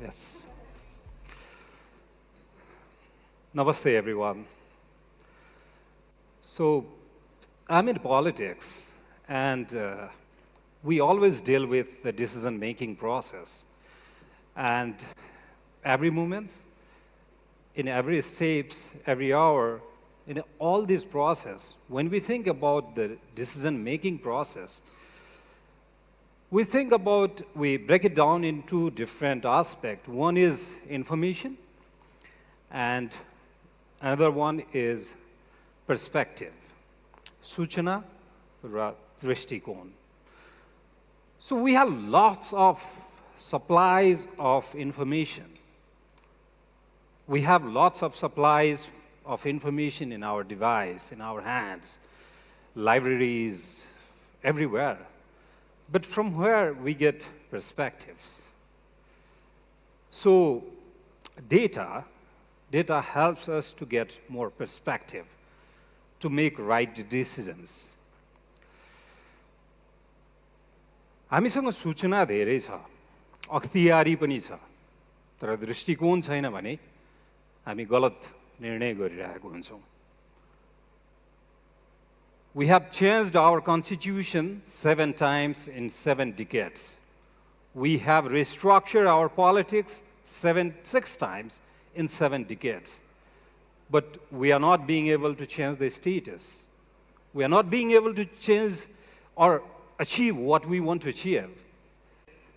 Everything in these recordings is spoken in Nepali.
Yes. Namaste, everyone. So, I'm in politics, and we always deal with the decision-making process. And every moment, in every steps, every hour, in all this process, when we think about the decision-making process, we break it down into different aspects. One is information, and another one is perspective. Suchana ra drishtikon. So we have lots of supplies of information. We have lots of supplies of information in our device, in our hands, libraries, everywhere. But from where we get perspectives? So data helps us to get more perspective, to make right decisions. हामीसँग सूचना धेरै छ, अख्तियारी पनि छ, तर दृष्टिकोण छैन भने हामी गलत निर्णय गरिरहेको हुन्छौँ. We have changed our constitution 7 times in 7 decades. We have restructured our politics 6 times in 7 decades. But we are not being able to change the status. We are not being able to change or achieve what we want to achieve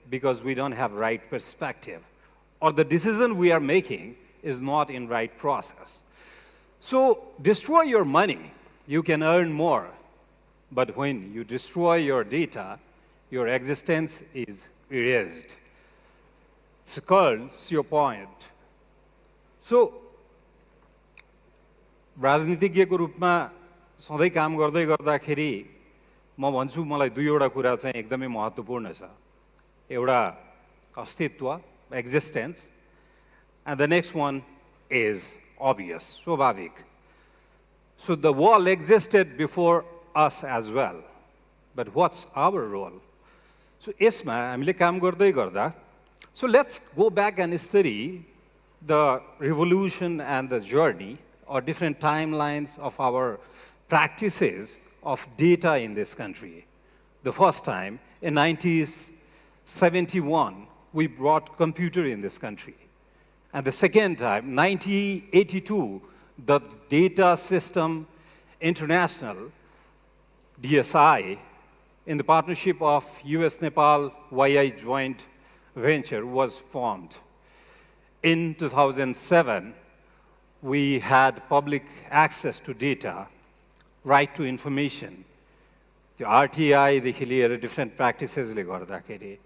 because we don't have right perspective, or the decision we are making is not in right process. So destroy your money, you can earn more. But when you destroy your data, your existence is erased. It's called your point. So, राजनीतिज्ञको रूपमा सधैँ काम गर्दै गर्दाखेरि म भन्छु मलाई दुईवटा कुरा चाहिँ एकदमै महत्त्वपूर्ण छ. एउटा अस्तित्व, existence, and the next one is obvious, स्वाभाविक. So the world existed before us as well. But what's our role? So यसमा हामीले काम गर्दै गर्दा, so let's go back and study the revolution and the journey or different timelines of our practices of data in this country. The first time, in 1971, we brought computer in this country. And the second time, 1982, the Data System International, DSI, in the partnership of US-Nepal YI joint venture was formed. In 2007, we had public access to data, right to information. The RTI, the लिएर different practices ले गर्दाखेरि.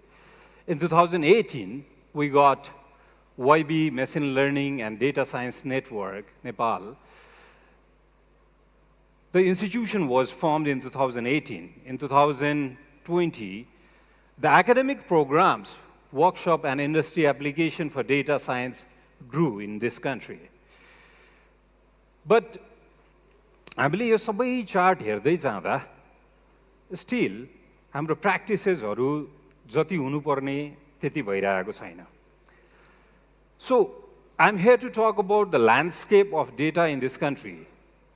In 2018, we got YB Machine Learning and Data Science Network, Nepal. The institution was formed in 2018. In 2020, the academic programs, workshop and industry application for data science grew in this country. But हामीले यो सबै चार्ट हेर्दै जाँदा स्टिल हाम्रो प्र्याक्टिसेसहरू जति हुनुपर्ने त्यति भइरहेको छैन. So I'm here to talk about the landscape of data in this country.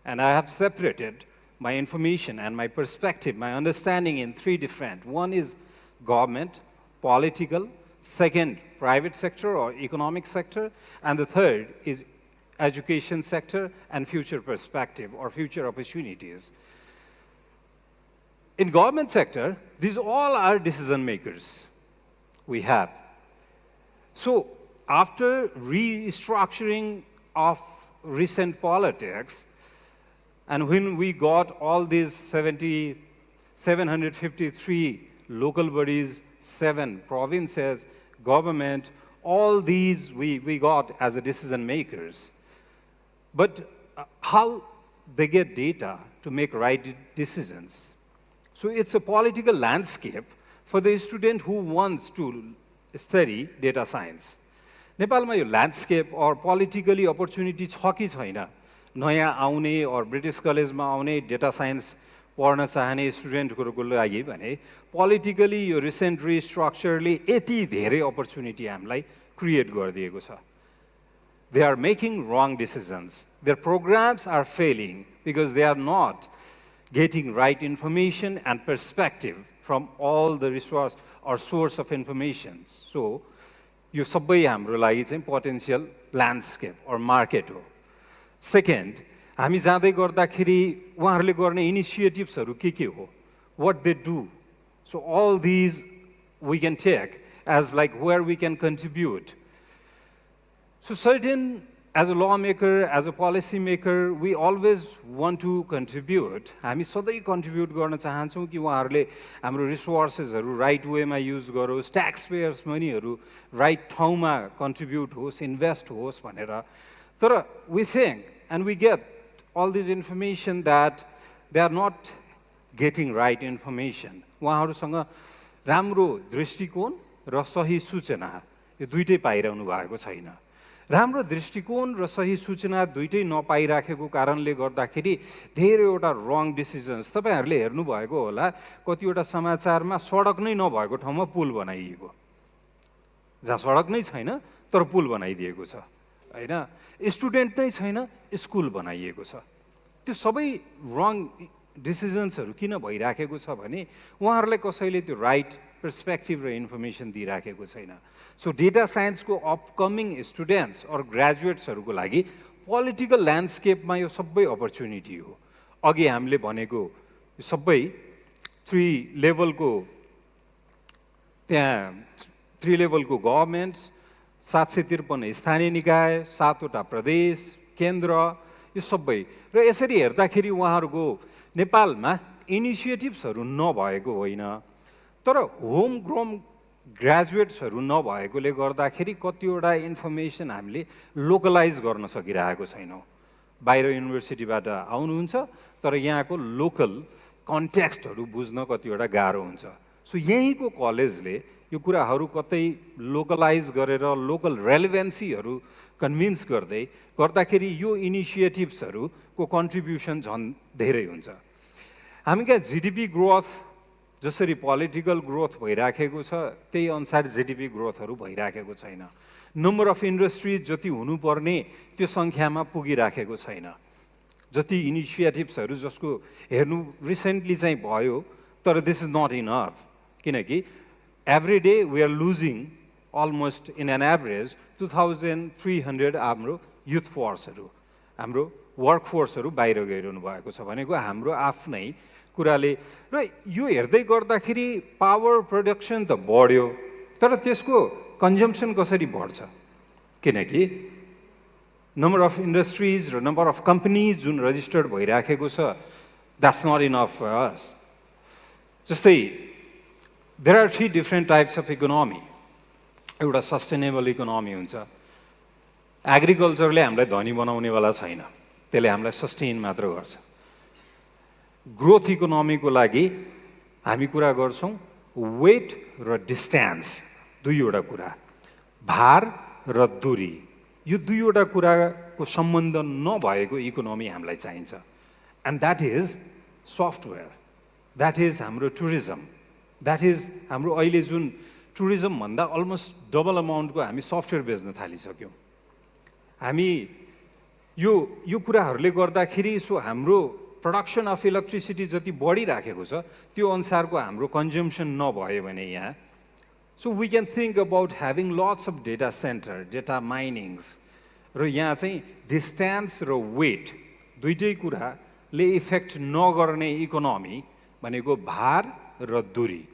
And I have separated my information and my perspective, my understanding in 3 different. One is government, political, second, private sector or economic sector, and the third is education sector and future perspective or future opportunities. In government sector, these all are decision makers we have. So after restructuring of recent politics, and when we got all these 753 local bodies, 7 provinces, government, all these we got as a decision makers. But how they get data to make right decisions? So it's a political landscape for the student who wants to study data science. नेपालमा यो landscape or politically opportunity छ कि छैन? नयाँ आउने or British कलेजमा आउने data science पढ्न चाहने स्टुडेन्टहरूको लागि भने पोलिटिकली यो रिसेन्ट रिस्ट्रक्चरले यति धेरै अपर्च्युनिटी हामीलाई क्रिएट गरिदिएको छ. They are making wrong decisions. Their programs are failing because they are not getting right information and perspective from all the resource or source of information. So, यो सबै हाम्रो लागि चाहिँ पोटेन्शियल ल्यान्डस्केप or मार्केट हो. सेकेन्ड, हामी जाँदै गर्दाखेरि उहाँहरूले गर्ने इनिसिएटिभ्सहरू के हो, what they do. So all these we can take as like where we can contribute. So certain, as a lawmaker, as a policymaker, we always want to contribute. हामी सधैँ contribute गर्न चाहन्छौँ कि उहाँहरूले हाम्रो resourcesहरू right wayमा use गरोस्, taxpayers moneyहरू right ठाउँमा contribute होस्, invest होस् भनेर. तर we think and we get all this information that they are not getting right information. उहाँहरूसँग राम्रो दृष्टिकोण र सही सूचना यो दुईटै पाइरहनु भएको छैन. राम्रो दृष्टिकोण र सही सूचना दुईटै नपाइराखेको कारणले गर्दाखेरि धेरैवटा रङ डिसिजन्स तपाईहरुले हेर्नु भएको होला. कतिवटा समाचारमा सडक नै नभएको ठाउँमा पुल बनाइएको, जहाँ सडक नै छैन तर पुल बनाइदिएको छ हैन. स्टुडेन्ट नै छैन, स्कुल बनाइएको छ. त्यो सबै रङ डिसिजन्सहरू किन भइराखेको छ भने उहाँहरूलाई कसैले त्यो राइट पर्सपेक्टिभ र इन्फर्मेसन दिइराखेको छैन. सो डेटा साइन्सको अपकमिङ स्टुडेन्ट्स अर ग्रेजुएट्सहरूको लागि पोलिटिकल ल्यान्डस्केपमा यो सबै अपर्च्युनिटी हो. अघि हामीले भनेको यो सबै 3 लेभलको गभर्नमेन्ट, 753 स्थानीय निकाय, 7वटा प्रदेश, केन्द्र, यो सबै र यसरी हेर्दाखेरि उहाँहरूको नेपालमा इनिसिएटिभ्सहरू नभएको होइन, तर होम ग्रोन ग्रेजुएट्सहरू नभएकोले गर्दाखेरि कतिवटा इन्फर्मेसन हामीले लोकलाइज गर्न सकिरहेको छैनौँ. बाहिर युनिभर्सिटीबाट आउनुहुन्छ तर यहाँको लोकल कन्टेक्स्टहरू बुझ्न कतिवटा गाह्रो हुन्छ. सो यहीँको कलेजले यो कुराहरू कतै लोकलाइज गरेर लोकल रेलेभेन्सीहरू कन्भिन्स गर्दाखेरि यो इनिसिएटिभ्सहरूको कन्ट्रिब्युसन झन् धेरै हुन्छ. हामी कहाँ जिडिपी ग्रोथ जसरी पोलिटिकल ग्रोथ भइराखेको छ त्यही अनुसार जिडिपी ग्रोथहरू भइराखेको छैन. नम्बर अफ इन्डस्ट्रिज जति हुनुपर्ने त्यो सङ्ख्यामा पुगिराखेको छैन. जति इनिसिएटिभ्सहरू जसको हेर्नु रिसेन्टली चाहिँ भयो, तर दिस इज नट इनफ. किनकि every day we are losing almost in an average 2300 हाम्रो युथ फोर्सहरू, हाम्रो वर्क फोर्सहरू बाहिर गइरहनु भएको छ भनेको हाम्रो आफ्नै कुराले. र यो हेर्दै गर्दाखेरि पावर प्रोडक्सन त बढ्यो तर त्यसको कन्जम्सन कसरी बढ्छ, किनकि नम्बर अफ इन्डस्ट्रिज र नम्बर अफ कम्पनीज जुन रजिस्टर्ड भइराखेको छ that's not enough for us. जस्तै there are 3 different types of economy. एउटा सस्टेनेबल इकोनोमी हुन्छ. एग्रिकल्चरले हामीलाई धनी बनाउनेवाला छैन, त्यसले हामीलाई सस्टेन मात्र गर्छ. ग्रोथ इकोनोमीको लागि हामी कुरा गर्छौँ वेट र डिस्टेन्स, दुईवटा कुरा, भार र दूरी. यो दुईवटा कुराको सम्बन्ध नभएको इकोनोमी हामीलाई चाहिन्छ. And that is software, that is हाम्रो टुरिज्म, द्याट इज हाम्रो अहिले जुन टुरिज्म भन्दा अलमोस्ट डबल अमाउन्टको हामी सफ्टवेयर बेच्न थालिसक्यौँ. हामी यो कुराहरूले गर्दाखेरि सो हाम्रो प्रोडक्सन अफ इलेक्ट्रिसिटी जति बढिराखेको छ त्यो अनुसारको हाम्रो कन्जम्सन नभयो भने यहाँ, so we can think about having lots of data centre, data minings. र यहाँ चाहिँ डिस्टेन्स र वेट दुइटै कुराले इफेक्ट नगर्ने इकोनोमी भनेको भार र दूरी.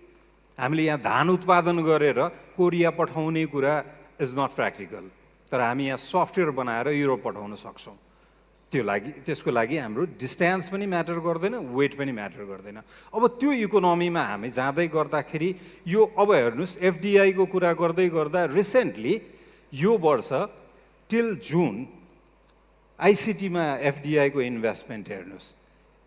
हामीले यहाँ धान उत्पादन गरेर कोरिया पठाउने कुरा इज नट प्र्याक्टिकल, तर हामी यहाँ सफ्टवेयर बनाएर युरोप पठाउन सक्छौँ. त्यसको लागि हाम्रो डिस्टेन्स पनि म्याटर गर्दैन, वेट पनि म्याटर गर्दैन. अब त्यो इकोनोमीमा हामी जाँदै गर्दाखेरि यो अब हेर्नुहोस् एफडिआईको कुरा गर्दै गर्दा रिसेन्टली यो वर्ष टिल जुन आइसिटीमा एफडिआईको इन्भेस्टमेन्ट हेर्नुहोस्.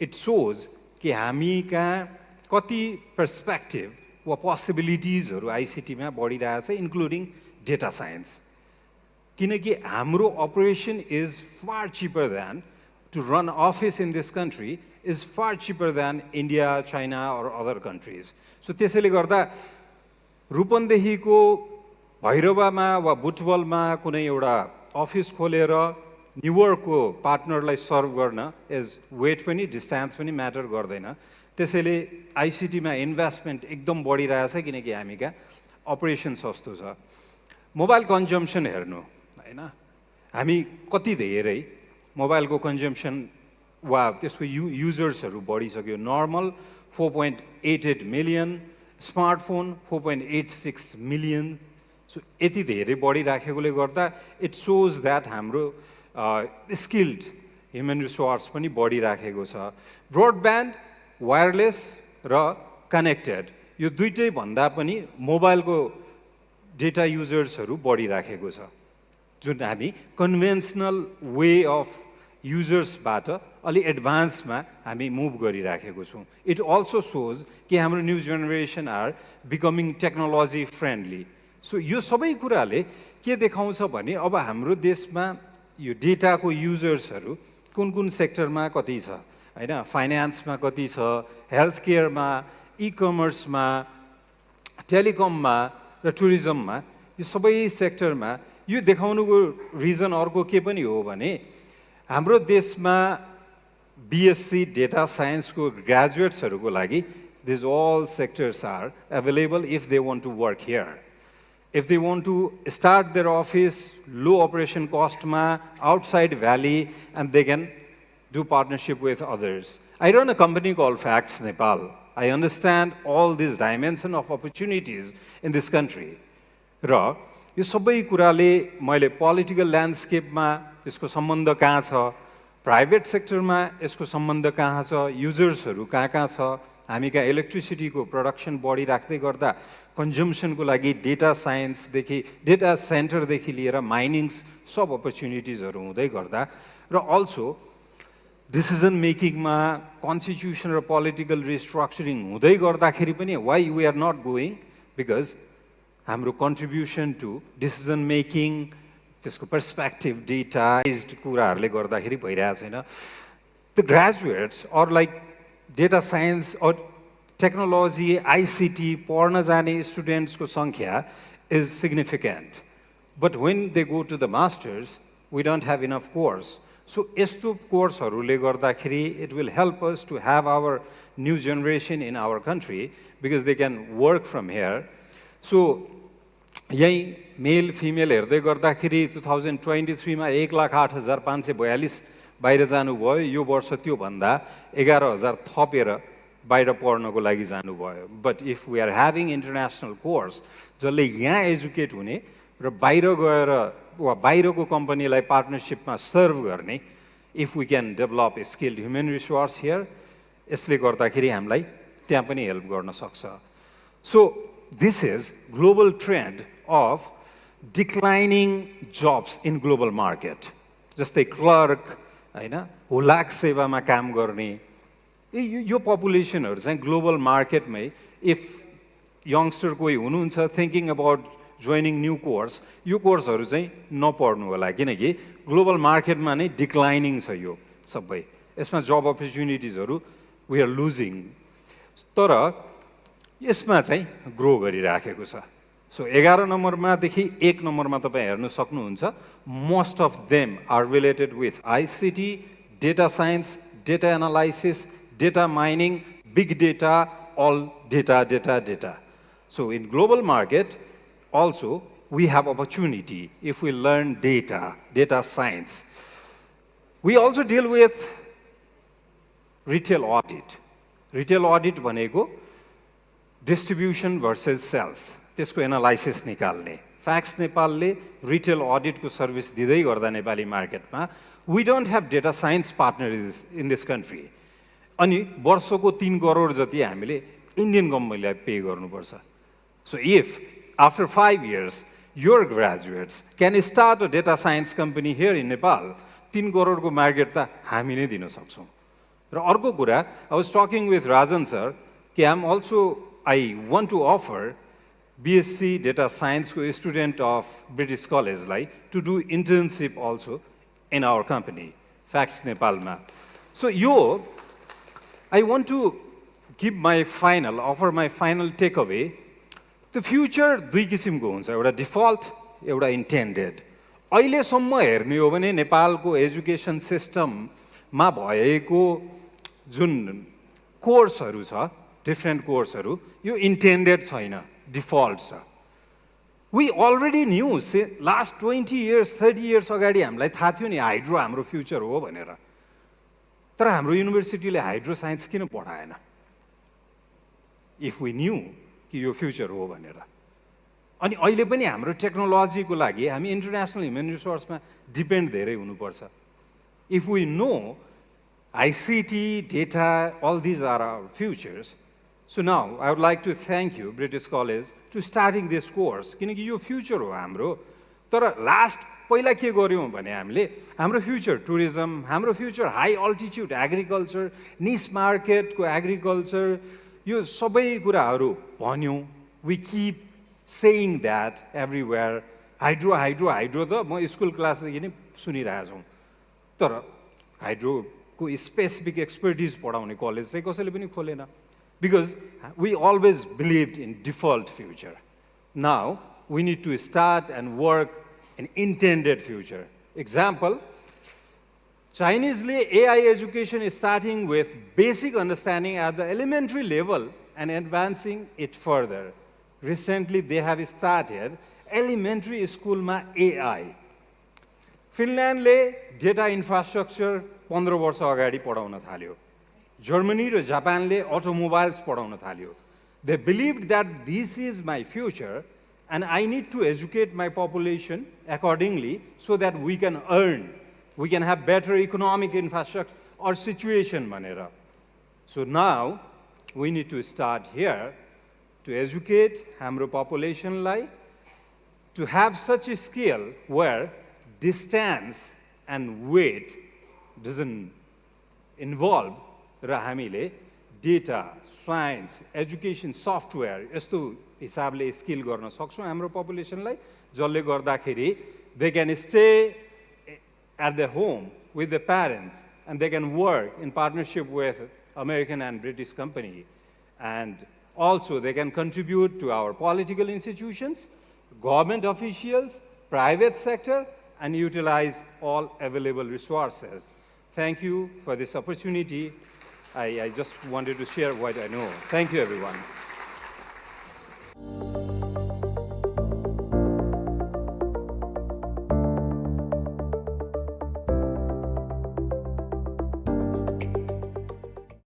इट सोज कि हामी कहाँ कति पर्सपेक्टिभ वा पोसिबिलिटिजहरू आइसिटीमा बढिरहेछ, इन्क्लुडिङ डेटा साइन्स. किनकि हाम्रो operation is far cheaper then to run office in this country is far cheaper than India, China, or other countries. So त्यसैले गर्दा रूपन्देहीको भैरवामा वा बुटवलमा कुनै एउटा अफिस खोलेर न्युयोर्कको पार्टनरलाई सर्भ गर्न इज वेट पनि डिस्टेन्स पनि म्याटर गर्दैन त्यसैले आइसिटीमा इन्भेस्टमेन्ट एकदम बढिरहेछ किनकि हामी कहाँ अपरेसन सस्तो छ मोबाइल कन्जम्सन हेर्नु हैन हामी कति धेरै मोबाइलको कन्जम्सन वा त्यसको युजर्सहरू बढिसक्यो normal 4.88 million smartphone 4.86 million so यति धेरै बढिराखेकोले गर्दा इट सोज द्याट हाम्रो स्किल्ड ह्युमन रिसोर्स पनि बढिराखेको छ ब्रोडब्यान्ड वायरलेस र कनेक्टेड यो दुईटै भन्दा पनि मोबाइलको डेटा युजर्सहरू बढिराखेको छ जुन हामी कन्भेन्सनल वे अफ युजर्सबाट अलि एडभान्समा हामी मुभ गरिराखेको छौँ इट अल्सो सोज कि हाम्रो new generation are becoming technology friendly so यो सबै कुराले के देखाउँछ भने अब हाम्रो देशमा यो डेटाको युजर्सहरू कुन कुन सेक्टरमा कति छ हैन फाइनान्समा कति छ हेल्थ केयरमा ई कमर्समा टेलिकममा र टुरिज्ममा यो सबै सेक्टरमा यो देखाउनुको रिजन अर्को के पनि हो भने हाम्रो देशमा बीएससी डेटा साइन्सको ग्रेजुएट्सहरूको लागि this all sectors are available if they want to work here. If they want to start their office, low operation cost outside valley, and they can do partnership with others. I run a company called Facts Nepal. I understand all these dimensions of opportunities in this country. र यो सबै कुराले मैले पोलिटिकल ल्यान्डस्केपमा यसको सम्बन्ध कहाँ छ, प्राइभेट सेक्टरमा यसको सम्बन्ध कहाँ छ, युजर्सहरू कहाँ छ, हामी कहाँ इलेक्ट्रिसिटीको प्रोडक्सन बढिराख्दै गर्दा कन्जम्सनको लागि डेटा साइन्सदेखि डेटा सेन्टरदेखि लिएर माइनिङ्स सब अपर्च्युनिटिजहरू हुँदै गर्दा र अल्सो डिसिजन मेकिङमा कन्स्टिट्युसन र पोलिटिकल रिस्ट्रक्चरिङ हुँदै गर्दाखेरि पनि why we are not going because हाम्रो कन्ट्रिब्युसन टु डिसिजन मेकिङ त्यसको पर्सपेक्टिभ डेटाइज्ड कुराहरूले गर्दाखेरि भइरहेको छैन the graduates or like data science or technology ICT पढ्न जाने स्टुडेन्ट्सको सङ्ख्या is significant but when they go to the masters we don't have enough course so यस्तो कोर्सहरूले गर्दाखेरि it will help us to have our new generation in our country because they can work from here so यही मेल फिमेल हेर्दै गर्दाखेरि 2023 मा 1,08,542 बाहिर जानुभयो यो वर्ष त्योभन्दा 11,000 थपेर बाहिर पढ्नको लागि जानुभयो but if we are having international course जसले यहाँ एजुकेट हुने र बाहिर गएर वा बाहिरको कम्पनीलाई पार्टनरसिपमा सर्भ गर्ने if we can develop skilled human resource here यसले गर्दाखेरि हामीलाई त्यहाँ पनि हेल्प गर्न सक्छ so this is global trend of declining jobs in global market. जस्तै क्लर्क हैन हुलाक सेवामा काम गर्ने यो पपुलेसनहरु चाहिँ ग्लोबल मार्केटमै इफ यंगस्टर कोही हुनुहुन्छ thinking about joining new course यो कोर्सहरु चाहिँ नपढ्नु होला किनकि ग्लोबल मार्केटमा नै डिक्लाइनिङ छ यो सबै यसमा जब अपर्च्युनिटिजहरु वी आर लुजिङ तर यसमा चाहिँ ग्रो गरिराखेको छ सो 11 नम्बरमा देखि 1 नम्बरमा तपाई हेर्न सक्नुहुन्छ most of them are related with ICT data science data analysis data mining big data all data so in global market also we have opportunity if we learn data science we also deal with retail audit भनेको distribution versus sales त्यसको एनालाइसिस निकाल्ने फ्याक्स नेपालले रिटेल अडिटको सर्भिस दिँदै गर्दा नेपाली मार्केटमा we don't have data science partner in this country अनि वर्षको 3 करोड जति हामीले इन्डियन कम्पनीलाई पे गर्नुपर्छ so if after 5 years your graduates can start a data science company here in Nepal 3 करोडको मार्केट त हामी नै दिन सक्छौँ र अर्को कुरा I was talking with Rajan sir कि I am also I want to offer BSc Data Science student of British College to do internship also in our company. Facts नेपालमा. सो यो I want to give my final, offer my final takeaway. The future दुई किसिमको हुन्छ, एउटा डिफल्ट, एउटा इन्टेन्डेड. अहिलेसम्म हेर्ने हो भने नेपालको एजुकेसन सिस्टममा भएको जुन कोर्सहरू छ, डिफ्रेन्ट कोर्सहरू, यो इन्टेन्डेड छैन, डिफल्ट छ. We already knew, last 20 years, 30 years अगाडि हामीलाई थाहा थियो नि हाइड्रो हाम्रो फ्युचर हो भनेर. तर हाम्रो युनिभर्सिटीले हाइड्रो साइन्स किन पढाएन? इफ वी न्यू कि यो फ्युचर हो भनेर. अनि अहिले पनि हाम्रो टेक्नोलोजीको लागि हामी इन्टरनेसनल ह्युमन रिसोर्समा डिपेन्ड धेरै हुनुपर्छ. If we know ICT, data, all these are our futures. So now I would like to thank you, British College, to starting this course. किनकि यो फ्युचर हो हाम्रो. तर लास्ट पहिला के गर्यौँ भने हामीले हाम्रो फ्युचर टुरिज्म, हाम्रो future high altitude agriculture, niche मार्केटको एग्रिकल्चर, यो सबै कुराहरू भन्यौँ. We keep saying that everywhere. Hydro hydro hydro त म स्कुल क्लासदेखि नै सुनिरहेको छौँ. तर हाइड्रोको स्पेसिफिक एक्सपर्टिज पढाउने कलेज चाहिँ कसैले पनि खोलेन. Because we always believed in default future. Now, we need to start and work in intended future. Example, Chinese AI education is starting with basic understanding at the elementary level and advancing it further. Recently, they have started elementary school ma AI. Finland data infrastructure 15 वर्ष अगाडि पढाउन थाल्यो. Germany र जापानले automobiles पढाउन थाल्यो. They believed that this is my future and I need to educate my population accordingly so that we can earn, we can have better economic infrastructure or situation भनेर. So now we need to start here to educate हाम्रो population लाई, to have such a skill where distance and weight doesn't involve र हामीले डेटा, साइन्स, एजुकेसन, सफ्टवेयर यस्तो हिसाबले स्किल गर्न सक्छौँ हाम्रो पपुलेसनलाई, जसले गर्दाखेरि they can stay at their home with their parents and they can work in partnership with American and British company, and also they can contribute to our political institutions, government officials, private sector, and utilize all available resources. Thank you for this opportunity. I just wanted to share what I know. Thank you, everyone.